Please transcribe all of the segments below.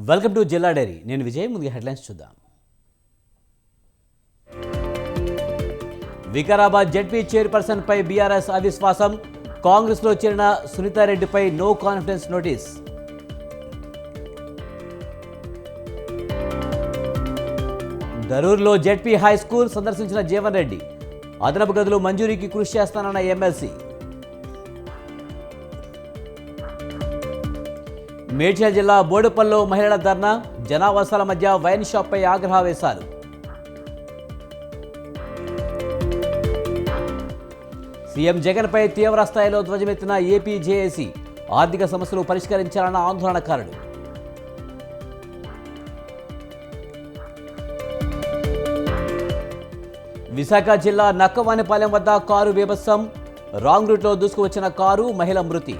Welcome to జిల్లా dairy. నేను విజయ్. ముందుగా హెడ్లైన్స్ చూద్దాం. వికారాబాద్ జెడ్పీ చైర్పర్సన్ పై బీఆర్ఎస్ అవిశ్వాసం. కాంగ్రెస్లో చేరిన సునీతారెడ్డిపై నో కాన్ఫిడెన్స్ నోటీస్. దరూర్లో జెడ్పీ హై స్కూల్ సందర్శించిన జీవన్ రెడ్డి. అదనపు గదులు మంజూరీకి కృషి చేస్తానన్న ఎమ్మెల్సీ. మేడ్చల్ జిల్లా బోడుపల్లో మహిళల ధర్నా. జనావాసాల మధ్య వైన్ షాప్పై ఆగ్రహావేశాలు. సీఎం జగన్పై తీవ్ర స్థాయిలో ధ్వజమెత్తిన ఏపీ జేఏసీ. ఆర్థిక సమస్యలు పరిష్కరించాలన్న ఆందోళనకారులు. విశాఖ జిల్లా నక్కవానిపాలెం వద్ద కారు బీభత్సం. రాంగ్ రూట్లో దూసుకువచ్చిన కారు, మహిళ మృతి.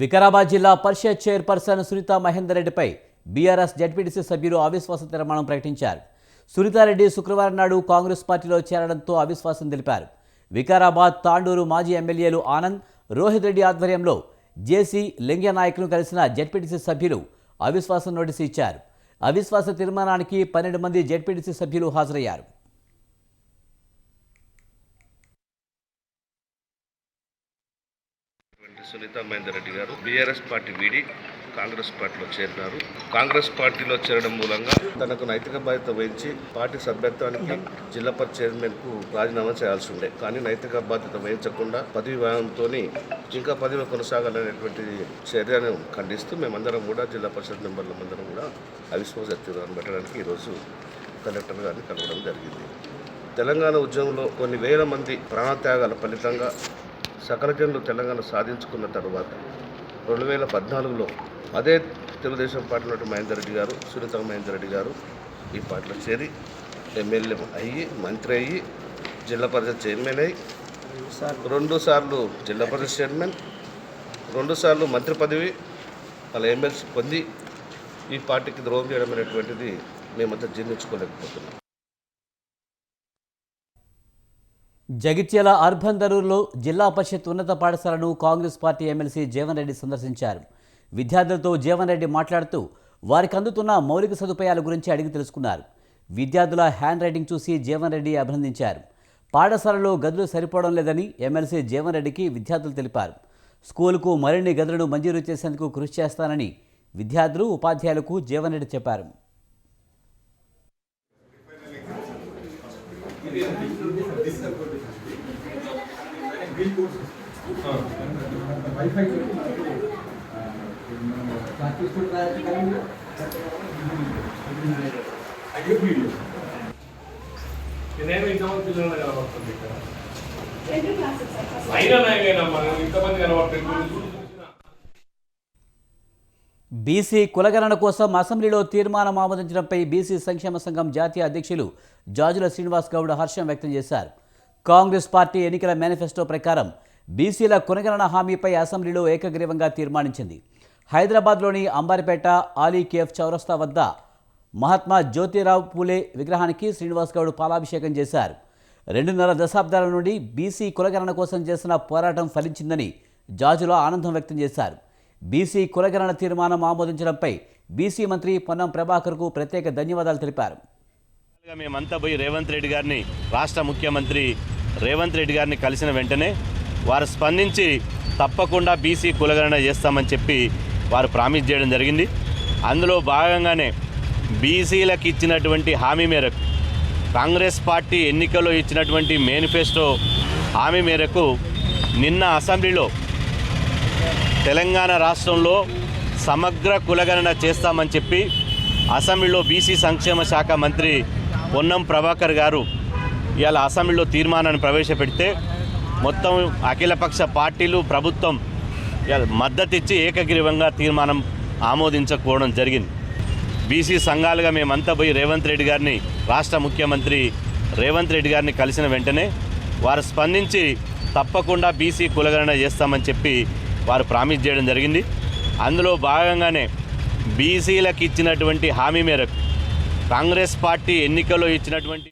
వికారాబాద్ జిల్లా పరిషత్ చైర్పర్సన్ సునీతా మహేందర్ రెడ్డిపై బీఆర్ఎస్ జెడ్పీటీసీ సభ్యులు అవిశ్వాస తీర్మానం ప్రకటించారు. సునీతారెడ్డి శుక్రవారం నాడు కాంగ్రెస్ పార్టీలో చేరడంతో అవిశ్వాసం తెలిపారు. వికారాబాద్, తాండూరు మాజీ ఎమ్మెల్యేలు ఆనంద్, రోహిత్ రెడ్డి ఆధ్వర్యంలో జేసీ లింగ నాయకును కలిసిన జెడ్పీటీసీ సభ్యులు అవిశ్వాసం నోటీసు ఇచ్చారు. అవిశ్వాస తీర్మానానికి 12 మంది జెడ్పీటీసీ సభ్యులు హాజరయ్యారు. సునీతా మహేందర్ రెడ్డి గారు బీఆర్ఎస్ పార్టీ వీడి కాంగ్రెస్ పార్టీలో చేరినారు. కాంగ్రెస్ పార్టీలో చేరడం మూలంగా తనకు నైతిక బాధ్యత వహించి పార్టీ సభ్యత్వానికి జిల్లా పరిషత్ చైర్మన్కు రాజీనామా చేయాల్సి ఉండే. కానీ నైతిక బాధ్యత వహించకుండా పదవి వ్యాయంతో ఇంకా పదవిలో కొనసాగాలనేటువంటి చర్యను ఖండిస్తూ మేమందరం కూడా జిల్లా పరిషత్ మెంబర్లందరం కూడా అవిశ్వాస తీర్మానం పెట్టడానికి ఈరోజు కలెక్టర్ గారిని కలవడం జరిగింది. తెలంగాణ ఉద్యమంలో కొన్ని వేల మంది ప్రాణత్యాగాల ఫలితంగా సకల జనులు తెలంగాణ సాధించుకున్న తర్వాత 2014లో అదే తెలుగుదేశం పార్టీ ఉన్నటువంటి మహేందర్ రెడ్డి గారు, సునీతా మహేందర్ రెడ్డి గారు ఈ పార్టీలో చేరి ఎమ్మెల్యే అయ్యి, మంత్రి అయ్యి, జిల్లా పరిషత్ చైర్మన్ అయ్యి 2 సార్లు జిల్లా పరిషత్ చైర్మన్, 2 సార్లు మంత్రి పదవి, అలా ఎమ్మెల్సీ పొంది ఈ పార్టీకి ద్రోహం చేయడం అనేటువంటిది మేమంతా జీర్ణించుకోలేకపోతున్నాం. జగిత్యాల అర్బన్ దరూర్లో జిల్లా పరిషత్ ఉన్నత పాఠశాలను కాంగ్రెస్ పార్టీ ఎమ్మెల్సీ జీవన్ రెడ్డి సందర్శించారు. విద్యార్థులతో జీవన్ రెడ్డి మాట్లాడుతూ వారికి అందుతున్న మౌలిక సదుపాయాల గురించి అడిగి తెలుసుకున్నారు. విద్యార్థుల హ్యాండ్ రైటింగ్ చూసి జీవన్ రెడ్డి అభినందించారు. పాఠశాలలో గదులు సరిపోవడం లేదని ఎమ్మెల్సీ జీవన్ రెడ్డికి విద్యార్థులు తెలిపారు. స్కూలుకు మరిన్ని గదులను మంజూరు చేసేందుకు కృషి చేస్తానని విద్యార్థులు, ఉపాధ్యాయులకు జీవన్ రెడ్డి చెప్పారు. బీసీ కులగణన కోసం అసెంబ్లీలో తీర్మానం ఆమోదించడంపై బీసీ సంక్షేమ సంఘం జాతీయ అధ్యక్షులు జాజుల శ్రీనివాస్ గౌడ్ హర్షం వ్యక్తం చేశారు. కాంగ్రెస్ పార్టీ ఎన్నికల మేనిఫెస్టో ప్రకారం బీసీల కులగణన హామీపై అసెంబ్లీలో ఏకగ్రీవంగా తీర్మానించింది. హైదరాబాద్లోని అంబారిపేట ఆలీకేఫ్ చౌరస్తా వద్ద మహాత్మా జ్యోతిరావు పూలే విగ్రహానికి శ్రీనివాస్ గౌడ్ పాలాభిషేకం చేశారు. 2.5 దశాబ్దాల నుండి బీసీ కులగణన కోసం చేసిన పోరాటం ఫలించిందని జాజుల ఆనందం వ్యక్తం చేశారు. బీసీ కులగణన తీర్మానం ఆమోదించడంపై బీసీ మంత్రి పొన్నం ప్రభాకర్కు ప్రత్యేక ధన్యవాదాలు తెలిపారు. మేమంతా పోయి రేవంత్ రెడ్డి గారిని, రాష్ట్ర ముఖ్యమంత్రి రేవంత్ రెడ్డి గారిని కలిసిన వెంటనే వారు స్పందించి తప్పకుండా బీసీ కులగణన చేస్తామని చెప్పి వారు ప్రామిస్ చేయడం జరిగింది. అందులో భాగంగానే బీసీలకు ఇచ్చినటువంటి హామీ మేరకు, కాంగ్రెస్ పార్టీ ఎన్నికల్లో ఇచ్చినటువంటి మేనిఫెస్టో హామీ మేరకు నిన్న అసెంబ్లీలో తెలంగాణ రాష్ట్రంలో సమగ్ర కులగణన చేస్తామని చెప్పి అసెంబ్లీలో బీసీ సంక్షేమ శాఖ మంత్రి పొన్నం ప్రభాకర్ గారు ఇవాళ అసెంబ్లీలో తీర్మానాన్ని ప్రవేశపెడితే మొత్తం అఖిలపక్ష పార్టీలు, ప్రభుత్వం మద్దతు ఇచ్చి ఏకగ్రీవంగా తీర్మానం ఆమోదించకపోవడం జరిగింది. బీసీ సంఘాలుగా మేమంతా పోయి రేవంత్ రెడ్డి గారిని, రాష్ట్ర ముఖ్యమంత్రి రేవంత్ రెడ్డి గారిని కలిసిన వెంటనే వారు స్పందించి తప్పకుండా బీసీ కులగణన చేస్తామని చెప్పి వారు ప్రామిస్ చేయడం జరిగింది. అందులో భాగంగానే బీసీలకు ఇచ్చినటువంటి హామీ మేరకు కాంగ్రెస్ పార్టీ ఎన్నికల్లో ఇచ్చినటువంటి